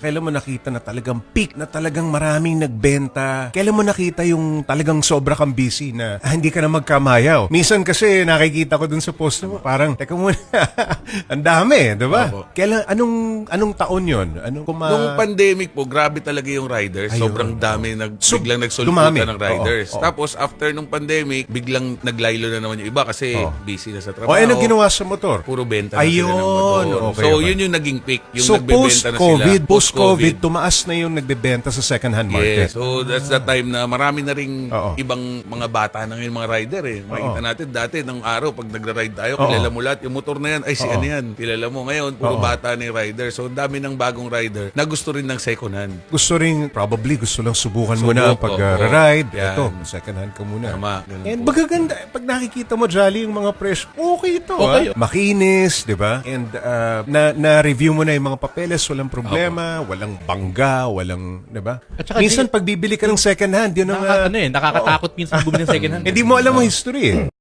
Kailan mo nakita na talagang peak, na talagang maraming nagbenta? Kailan mo nakita yung talagang sobra kang busy na hindi ka na magkamayaw? Minsan kasi nakikita ko dun sa post mo, parang, teka muna, ang dami, di ba? Opo. Kailan, anong taon yon? Nung pandemic po, grabe talaga yung riders. Ayun. Sobrang dami So, biglang dumami. nagsulputan ng riders. Oo, oo. Tapos, after nung pandemic, biglang naglaylo na naman yung iba kasi busy na sa trabaho. O, ano ginawa sa motor? Puro benta na Ayun, sila ng motor. okay, So, okay. yun yung naging peak. Yung So, nagbebenta na sila. post-COVID, tumaas na yung nagbebenta sa second-hand market. Yes, so that's the time na marami na ring Oo. ibang mga bata na ngayon, mga rider eh. Makikita natin dati, ng araw, pag nagra-ride tayo, Oo. kilala mo lahat. Yung motor na yan, ay si ano yan, kilala mo. Ngayon, puro bata na yung rider. So, ang dami ng bagong rider na gusto rin ng second hand. Gusto rin, probably gusto lang subukan Subok, muna pag oo. ride. Yan. Ito, second hand ka muna. Tama. Ganun And po. magaganda, pag nakikita mo, Jolly, yung mga presyo, okay ito. Okay. Makinis, di ba? And na-review mo na yung mga papeles, walang problema, walang bangga, walang, di ba? At saka Minsan, pag bibili ka ng second hand, yun ang... Nakakatakot minsan bumili ng second hand. hindi mo alam ang history eh.